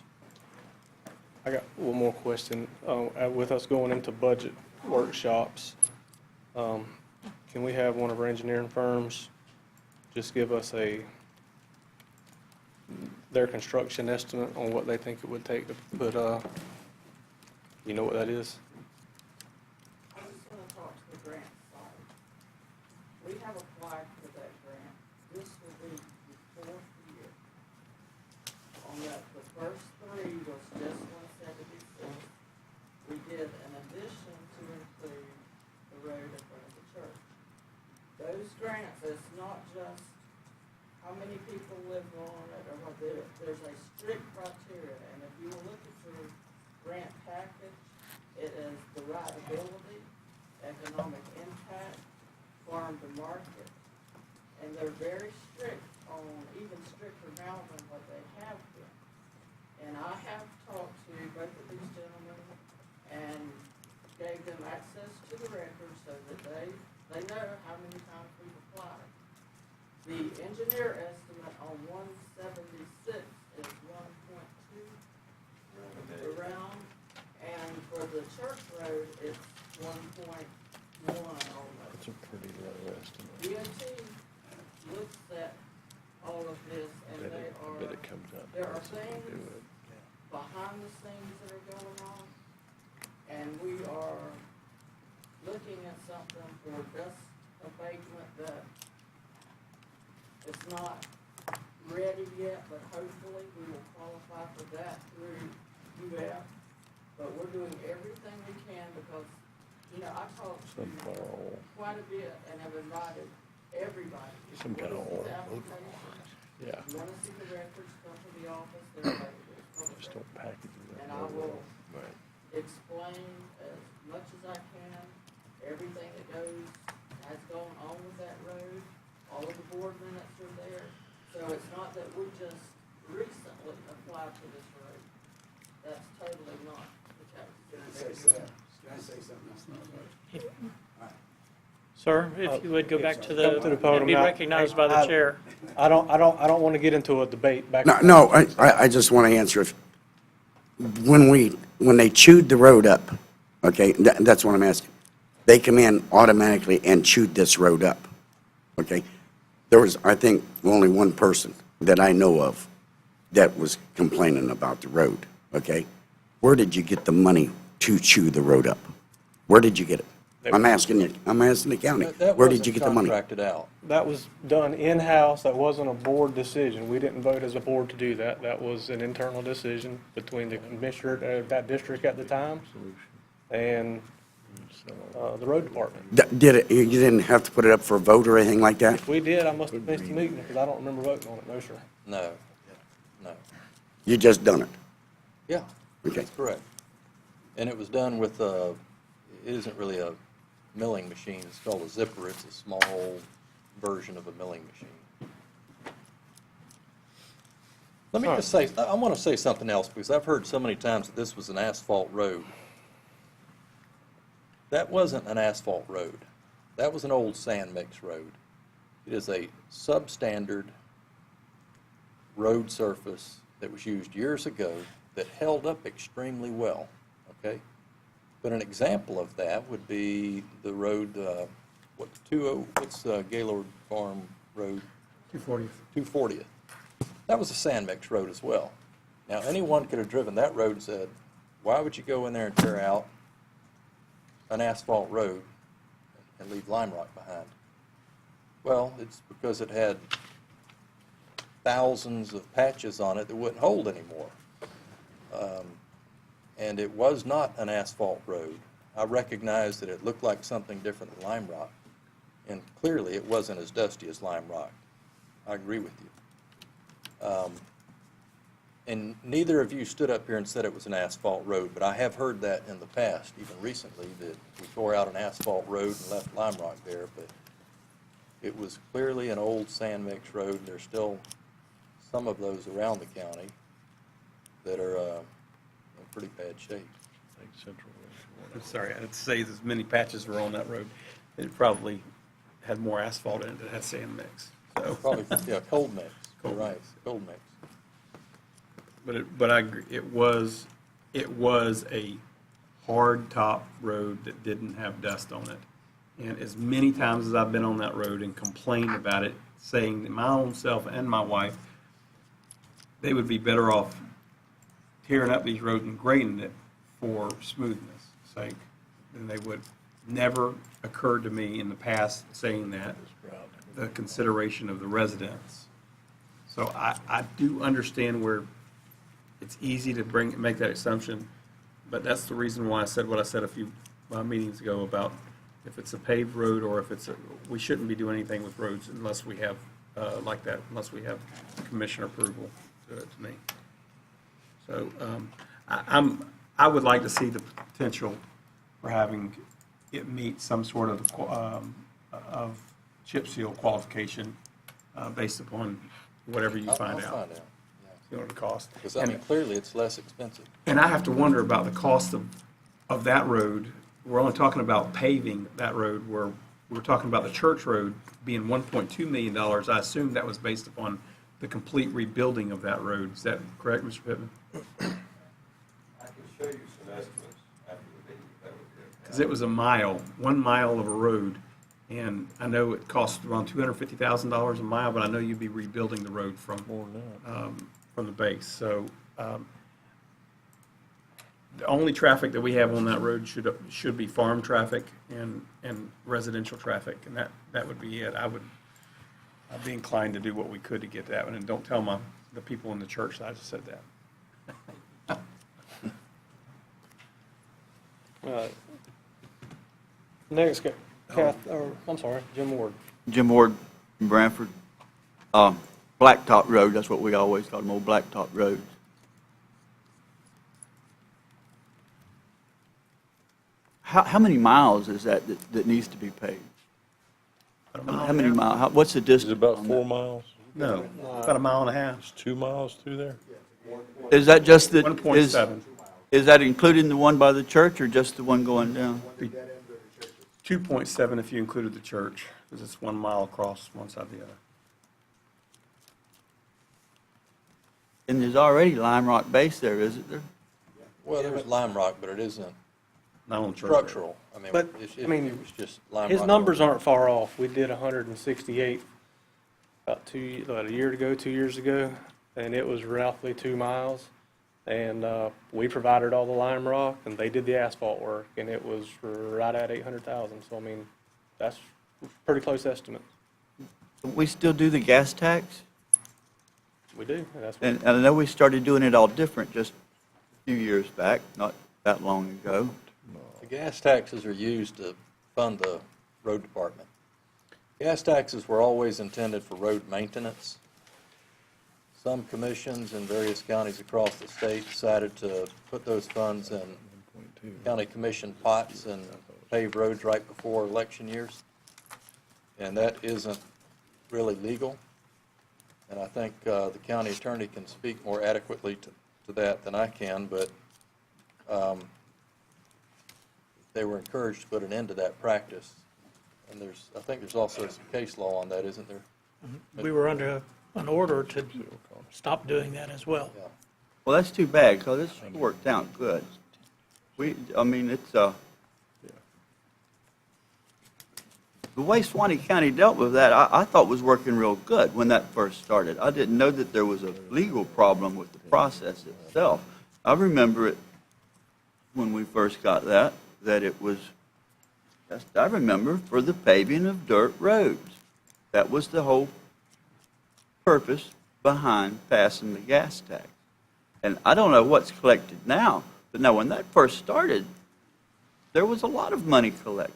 I got one more question. With us going into budget workshops, can we have one of our engineering firms just give us their construction estimate on what they think it would take to put, you know what that is? I just want to talk to the grant side. We have applied for that grant. This will be the fourth year. On the first three was just 176. We did an addition to include the road in front of the church. Those grants, it's not just many people live on it, or what, there's a strict criteria, and if you will look at your grant package, it is the rideability, economic impact, farm to market, and they're very strict on, even stricter now than what they have been. And I have talked to both of these gentlemen and gave them access to the records so that they know how many times we've applied. The engineer estimate on 176 is 1.2 around, and for the church road, it's 1.1 almost. It's a pretty low estimate. DOT looks at all of this, and I they bet are, it comes out. there are less than we things do it. behind the scenes that are going on, and we are looking at something for dust abatement that it's not ready yet, but hopefully we will qualify for that through UF. But we're doing everything we can because, you know, I talked to Sunflower oil. quite a bit and have invited everybody. Some kind of oil. Application. Yeah. You want to see the records, come to the office, they're available. Just don't package it up. And I will Right. explain as much as I can, everything that has gone on with that road. All of the board minutes are there. So it's not that we just recently applied for this road. That's totally not the case. Can I say something? Sir, if you would go back to Come to the the, podium and be now. recognized by the chair. I don't want to get into a debate back. No, I just want to answer. When they chewed the road up, okay, that's what I'm asking. They come in automatically and chewed this road up, okay? There was, I think, only one person that I know of that was complaining about the road, okay? Where did you get the money to chew the road up? Where did you get it? I'm asking the county. That Where did you wasn't get the money? contracted out. That was done in-house. That wasn't a board decision. We didn't vote as a board to do that. That was an internal decision between the commissioner of that district at the time and the road department. Did it, you didn't have to put it up for a vote or anything like that? If we did, I must have missed the meeting because I don't remember voting on it. No, sir. No, no. You just done it? Yeah, Okay. that's correct. And it was done with it isn't really a milling machine. It's called a zipper. It's a small version of a milling machine. Let me just say, I want to say something else because I've heard so many times that this was an asphalt road. That wasn't an asphalt road. That was an old sand mix road. It is a substandard road surface that was used years ago that held up extremely well, okay? But an example of that would be the road, what's Gaylord Farm Road? 240th. 240th. That was a sand mix road as well. Now, anyone could have driven that road and said, why would you go in there and tear out an asphalt road and leave lime rock behind? Well, it's because it had thousands of patches on it that wouldn't hold anymore. And it was not an asphalt road. I recognize that it looked like something different than lime rock, and clearly it wasn't as dusty as lime rock. I agree with you. And neither of you stood up here and said it was an asphalt road, but I have heard that in the past, even recently, that we tore out an asphalt road and left lime rock there, but it was clearly an old sand mix road. There's still some of those around the county that are in pretty bad shape. Like Central. I'm sorry, I'd say as many patches were on that road, it probably had more asphalt in it than it had sand mix. So, Probably, yeah, cold mix. You're Cold right, mix. cold mix. but I agree, it was a hard top road that didn't have dust on it. And as many times as I've been on that road and complained about it, saying that my own self and my wife, they would be better off tearing up these roads and grading it for smoothness sake than they would. Never occurred to me in the past saying that, the consideration of the residents. So I do understand where it's easy to make that assumption, but that's the reason why I said what I said a few meetings ago about if it's a paved road or if it's we shouldn't be doing anything with roads unless we have like that unless we have commission approval to me. So I would like to see the potential for having it meet some sort of chip seal qualification based upon whatever you find I'll out. find out, You know, the cost. because, I mean, clearly it's less expensive. And I have to wonder about the cost of that road. We're only talking about paving that road, where we're talking about the church road being $1.2 million. I assume that was based upon the complete rebuilding of that road. Is that correct, Mr. Pittman? I can show you some estimates after the meeting, if that would be okay. Because it was a mile, 1 mile of a road, and I know it costs around $250,000 a mile, but I know you'd be rebuilding the road from the base. So the only traffic that we have on that road should be farm traffic and residential traffic, and that would be it. I'd be inclined to do what we could to get that one, and don't tell the people in the church that I just said that. Next, I'm sorry, Jim Ward. Jim Ward from Branford. Blacktop Road, that's what we always call them, old blacktop roads. How many miles is that needs to be paved? How many miles, what's the Is distance? it about on 4 that? miles? No, about a mile and a half. It's 2 miles through there? Is that just the? 1.7. Is that including the one by the church or just the one going down? 2.7 if you included the church, because it's 1 mile across one side of the other. And there's already Lime Rock Base there, isn't there? Well, there's lime rock, but it isn't Not on church. Road. structural. I mean, But, it I mean, was just lime rock. His numbers aren't far off. We did 168 about a year ago, 2 years ago, and it was roughly 2 miles. And we provided all the lime rock, and they did the asphalt work, and it was right at 800,000. So, I mean, that's a pretty close estimate. We still do the gas tax? We do, and that's what, And I know we started doing it all different just a few years back, not that long ago. The gas taxes are used to fund the road department. Gas taxes were always intended for road maintenance. Some commissions in various counties across the state decided to put those funds in county commission pots and pave roads right before election years. And that isn't really legal. And I think the county attorney can speak more adequately to that than I can, but they were encouraged to put an end to that practice. And I think there's also some case law on that, isn't there? We were under an order to stop doing that as well. Yeah. Well, that's too bad, because it's worked out good. I mean, it's, the way Suwannee County dealt with that, I thought was working real good when that first started. I didn't know that there was a legal problem with the process itself. I remember it when we first got that it was, I remember, for the paving of dirt roads. That was the whole purpose behind passing the gas tax. And I don't know what's collected now, but now when that first started, there was a lot of money collected.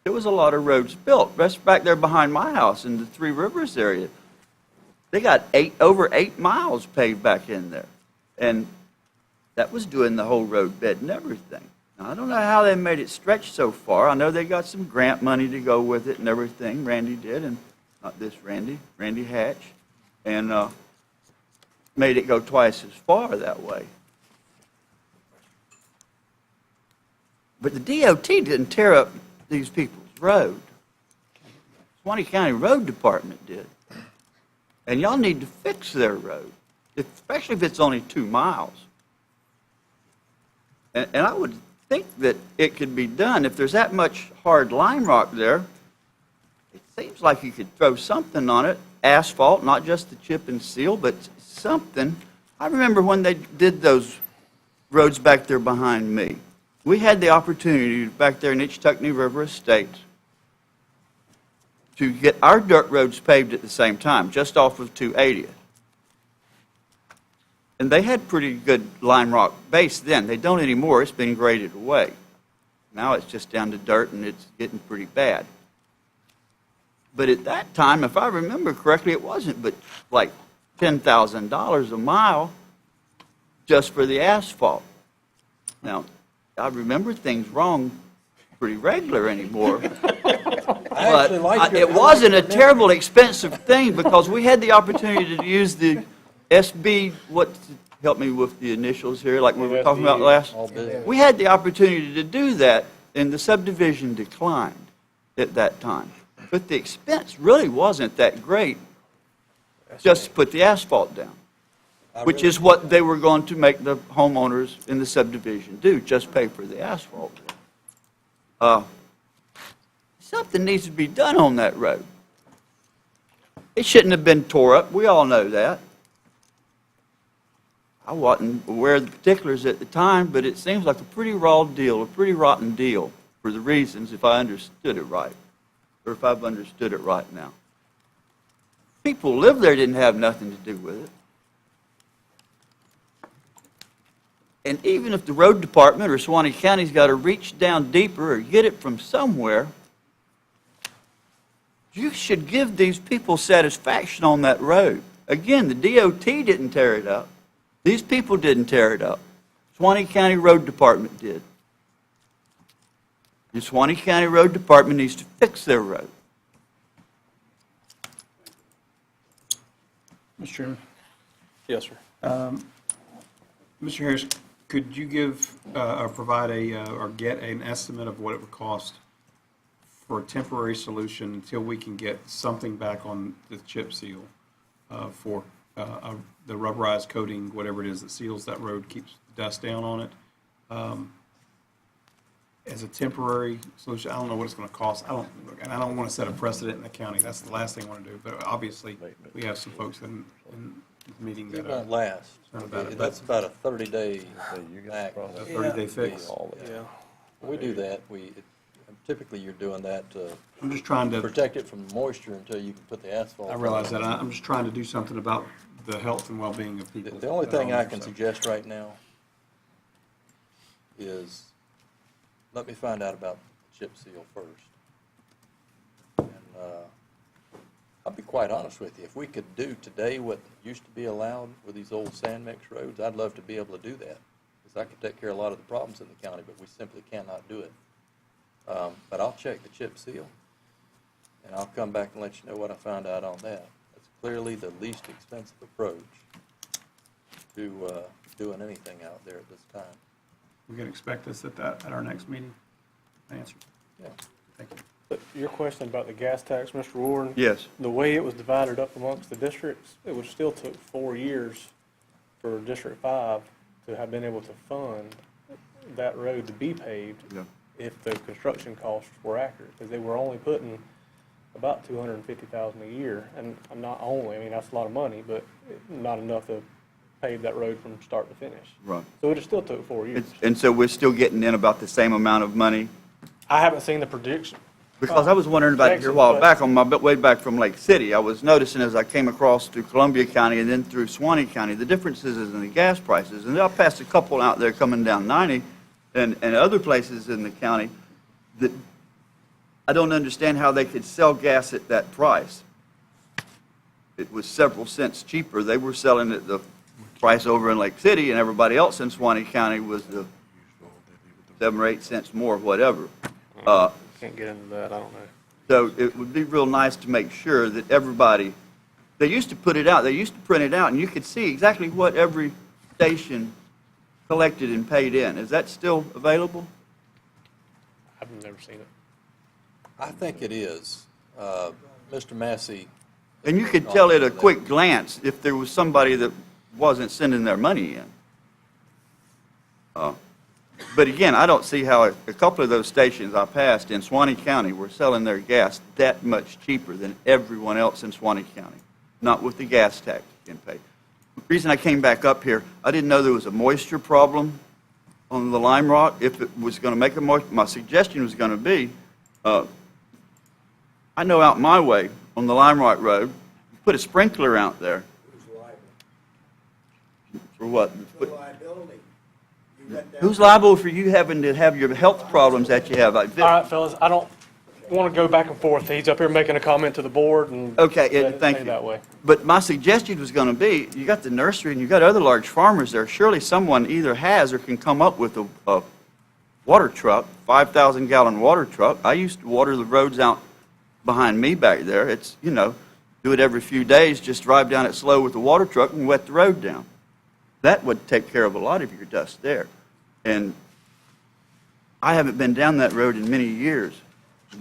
There was a lot of roads built. That's back there behind my house in the Three Rivers area. They got over 8 miles paved back in there. And that was doing the whole road bed and everything. Now, I don't know how they made it stretch so far. I know they got some grant money to go with it and everything. Randy did, and not this Randy Hatch. And made it go twice as far that way. But the DOT didn't tear up these people's road. Suwannee County Road Department did. And y'all need to fix their road, especially if it's only 2 miles. And I would think that it could be done. If there's that much hard lime rock there, it seems like you could throw something on it, asphalt, not just the chip and seal, but something. I remember when they did those roads back there behind me. We had the opportunity back there in Ichtucknee River Estates to get our dirt roads paved at the same time, just off of 280th. And they had pretty good lime rock base then. They don't anymore. It's been graded away. Now it's just down to dirt, and it's getting pretty bad. But at that time, if I remember correctly, it wasn't but like $10,000 a mile just for the asphalt. Now, I remember things wrong pretty regular anymore. I actually like But your- it wasn't a terrible expensive thing because we had the opportunity to use the SB, help me with the initials here, like we were talking about last. All business. We had the opportunity to do that, and the subdivision declined at that time. But the expense really wasn't that great, just to put the asphalt down, which is what they were going to make the homeowners in the subdivision do, just pay for the asphalt. Something needs to be done on that road. It shouldn't have been tore up, we all know that. I wasn't aware of the particulars at the time, but it seems like a pretty raw deal, a pretty rotten deal, for the reasons, if I understood it right, or if I've understood it right now. People who lived there didn't have nothing to do with it. And even if the road department or Suwannee County's got to reach down deeper or get it from somewhere, you should give these people satisfaction on that road. Again, the DOT didn't tear it up. These people didn't tear it up. Suwannee County Road Department did. The Suwannee County Road Department needs to fix their road. Mr. Chairman. Yes, sir. Mr. Harris, could you give, or provide or get an estimate of what it would cost for a temporary solution until we can get something back on the chip seal for the rubberized coating, whatever it is that seals that road, keeps dust down on it? As a temporary solution, I don't know what it's going to cost. I don't want to set a precedent in the county. That's the last thing I want to do. But obviously, we have some folks in the meeting It that won't last. That's about a 30-day act. a 30-day fix. Yeah. We do that. Typically, you're doing that to I'm just trying to, protect it from moisture until you can put the asphalt. I realize that. I'm just trying to do something about the health and well-being of people. The only that are thing on I there, can so. suggest right now is, let me find out about the chip seal first. And I'll be quite honest with you, if we could do today what used to be allowed with these old sand mix roads, I'd love to be able to do that, because I could take care of a lot of the problems in the county, but we simply cannot do it. But I'll check the chip seal, and I'll come back and let you know what I found out on that. That's clearly the least expensive approach to doing anything out there at this time. We can expect this at our next meeting? Answer. Yeah. Thank you. But your question about the gas tax, Mr. Warren? Yes. The way it was divided up amongst the districts, it would still took 4 years for District 5 to have been able to fund that road to be paved Yeah. if the construction costs were accurate, because they were only putting about $250,000 a year, and not only, I mean, that's a lot of money, but not enough to pave that road from start to finish. Right. So it still took 4 years. And so we're still getting in about the same amount of money? I haven't seen the prediction. Because I was wondering about it here a while back, on my way back from Lake City, I was noticing as I came across through Columbia County and then through Suwannee County, the differences in the gas prices. And I passed a couple out there coming down 90 and other places in the county that I don't understand how they could sell gas at that price. It was several cents cheaper. They were selling at the price over in Lake City, and everybody else in Suwannee County was the 7 or 8 cents more, whatever. Can't get into that, I don't know. So it would be real nice to make sure that everybody, they used to put it out, they used to print it out, and you could see exactly what every station collected and paid in. Is that still available? I've never seen it. I think it is. Mr. Massey. And you could tell at a quick glance if there was somebody that wasn't sending their money in. But again, I don't see how a couple of those stations I passed in Suwannee County were selling their gas that much cheaper than everyone else in Suwannee County, not with the gas tax being paid. The reason I came back up here, I didn't know there was a moisture problem on the lime rock. If it was going to make a moisture, my suggestion was going to be, I know out my way on the Lime Rock Road, you put a sprinkler out there. For what? Who's liable for you having to have your health problems that you have? All right, fellas, I don't, want to go back and forth. He's up here making a comment to the board and. Okay, let it thank stay you. that way. But my suggestion was going to be, you got the nursery and you got other large farmers there. Surely someone either has or can come up with a water truck, 5,000-gallon water truck. I used to water the roads out behind me back there. It's, do it every few days, just drive down it slow with the water truck and wet the road down. That would take care of a lot of your dust there. And I haven't been down that road in many years.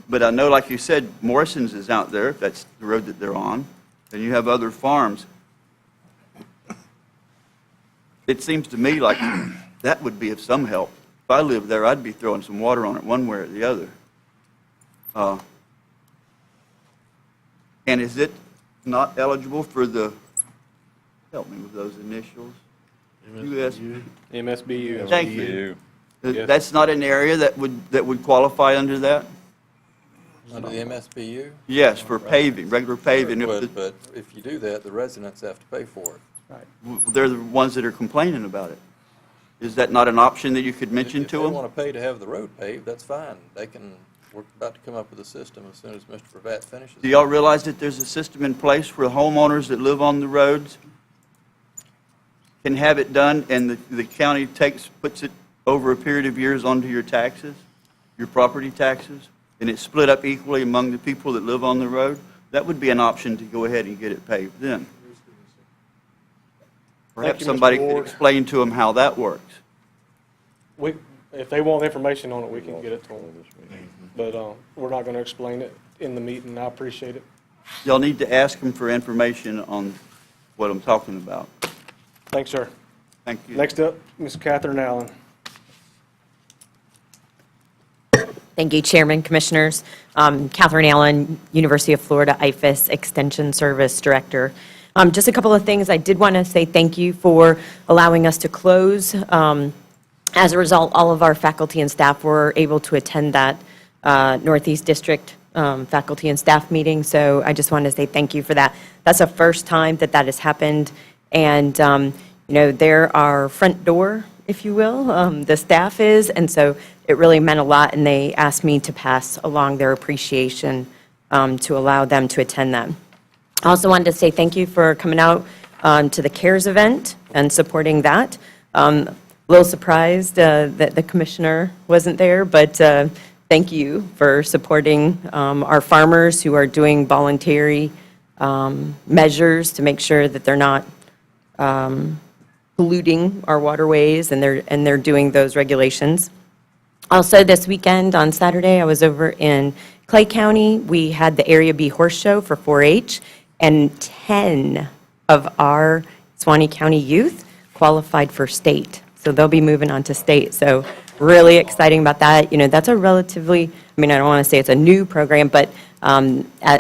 But I know, like you said, Morrison's is out there, if that's the road that they're on, and you have other farms. It seems to me like that would be of some help. If I lived there, I'd be throwing some water on it one way or the other. And is it not eligible for the, help me with those initials? US. MSBU. Thank you. Yes. That's not an area that would qualify under that? Under the MSBU? Yes, for paving, regular paving. If the- But if you do that, the residents have to pay for it. They're the ones that are complaining about it. Is that not an option that you could mention If to they them? want to pay to have the road paved, that's fine. We're about to come up with a system as soon as Mr. Pravat finishes. Do y'all realize that there's a system in place where homeowners that live on the roads can have it done, and the county puts it over a period of years onto your taxes, your property taxes, and it's split up equally among the people that live on the road? That would be an option to go ahead and get it paved then. Perhaps Mr. somebody could Ward. explain to them how that works. If they want information on it, we can get it to them. But we're not going to explain it in the meeting. I appreciate it. Y'all need to ask them for information on what I'm talking about. Thanks, sir. Thank you. Next up, Ms. Catherine Allen. Thank you, Chairman, Commissioners. Catherine Allen, University of Florida IFAS Extension Service Director. Just a couple of things. I did want to say thank you for allowing us to close. As a result, all of our faculty and staff were able to attend that Northeast District faculty and staff meeting, so I just wanted to say thank you for that. That's the first time that has happened, and they're our front door, if you will, the staff is, and so it really meant a lot, and they asked me to pass along their appreciation to allow them to attend that. I also wanted to say thank you for coming out to the CARES event and supporting that. A little surprised that the commissioner wasn't there, but thank you for supporting our farmers who are doing voluntary measures to make sure that they're not polluting our waterways, and they're doing those regulations. Also, this weekend on Saturday, I was over in Clay County. We had the Area B Horse Show for 4-H, and 10 of our Suwannee County youth qualified for state. So they'll be moving on to state. So really exciting about that. That's a relatively, I don't want to say it's a new program, but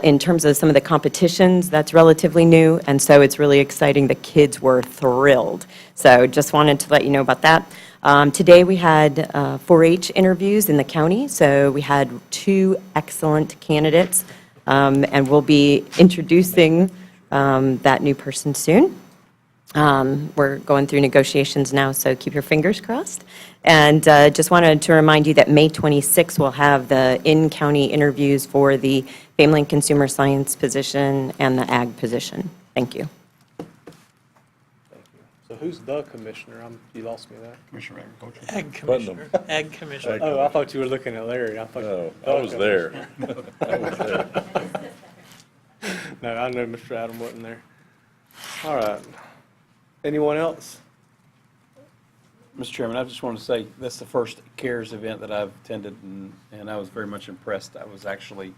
in terms of some of the competitions, that's relatively new. And so it's really exciting. The kids were thrilled. So just wanted to let you know about that. Today we had 4-H interviews in the county. So we had 2 excellent candidates. And we'll be introducing that new person soon. We're going through negotiations now, so keep your fingers crossed. And just wanted to remind you that May 26th, we'll have the in-county interviews for the Family and Consumer Science position and the Ag position. Thank you. So who's the commissioner? You lost me there. Commissioner of Agriculture. Ag Commissioner. Ag Commissioner. Oh, I thought you were looking at Larry. I thought No, I was there. No, I know Mr. Adam wasn't there. All right. Anyone else? Mr. Chairman, I just want to say, that's the first CARES event that I've attended, and I was very much impressed. I was actually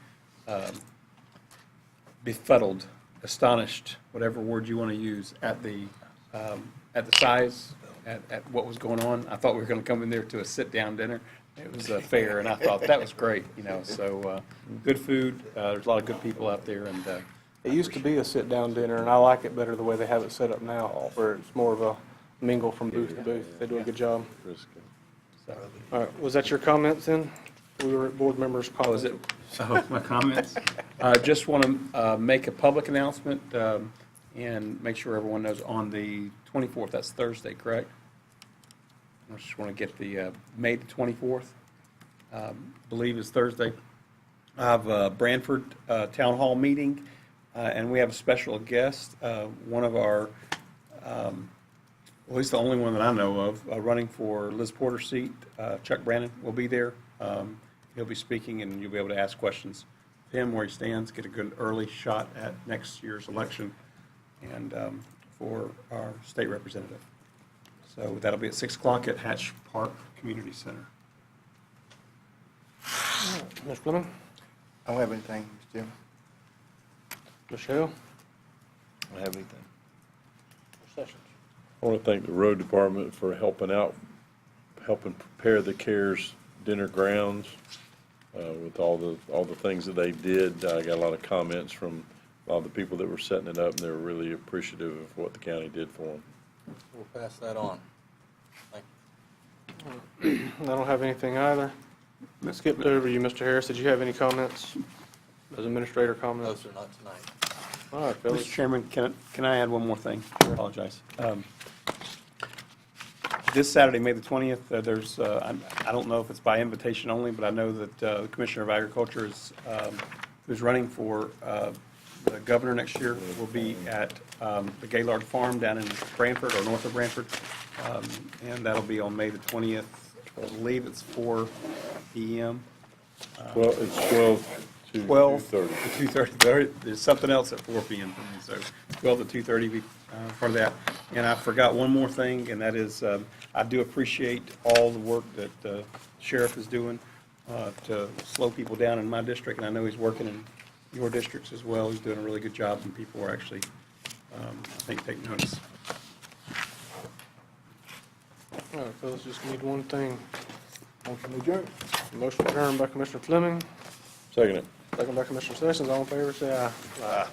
befuddled, astonished, whatever word you want to use, at the size, at what was going on. I thought we were going to come in there to a sit-down dinner. It was a fair, and I thought that was great, so good food. There's a lot of good people out there, and It used to be a sit-down dinner, and I like it better the way they have it set up now, where it's more of a mingle from booth to booth. They do a good job. All right, was that your comments then? We were at board members' comments. was it? So my comments. Just want to make a public announcement and make sure everyone knows on the 24th, that's Thursday, correct? I just want to get the May the 24th, believe is Thursday. I have a Branford Town Hall meeting, and we have a special guest, one of our, well, he's the only one that I know of, running for Liz Porter's seat. Chuck Brannon will be there. He'll be speaking, and you'll be able to ask questions of him where he stands, get a good early shot at next year's election, and for our state representative. So that'll be at 6 o'clock at Hatch Park Community Center. Mr. Fleming? I don't have anything, Mr. Chairman. Michelle? I don't have anything. Sessions? I want to thank the road department for helping out, helping prepare the CARES dinner grounds with all the things that they did. I got a lot of comments from a lot of the people that were setting it up, and they were really appreciative of what the county did for them. We'll pass that on. Thank I don't have anything either. Skipped over you, Mr. Harris. Did you have any comments? As administrator you. comments? Those are not tonight. All right, Phyllis. Mr. Chairman, can I add one more thing? I apologize. This Saturday, May the 20th, there's, I don't know if it's by invitation only, but I know that the Commissioner of Agriculture is, who's running for the governor next year, will be at the Gaylord Farm down in Branford, or north of Branford, and that'll be on May the 20th. I believe it's 4 p.m. Well, it's 12 to 12 to 2:30. 2:30. There's something else at 4 p.m. for me, so 12 to 2:30 be part of that. And I forgot one more thing, and that is I do appreciate all the work that the sheriff is doing to slow people down in my district, and I know he's working in your districts as well. He's doing a really good job, and people are actually, I think, taking notice. All right, Phyllis, just need one thing. Motion adjourned. Motion adjourned by Commissioner Fleming, Second it. second by Commissioner Sessions. All in favor, say aye. Aye.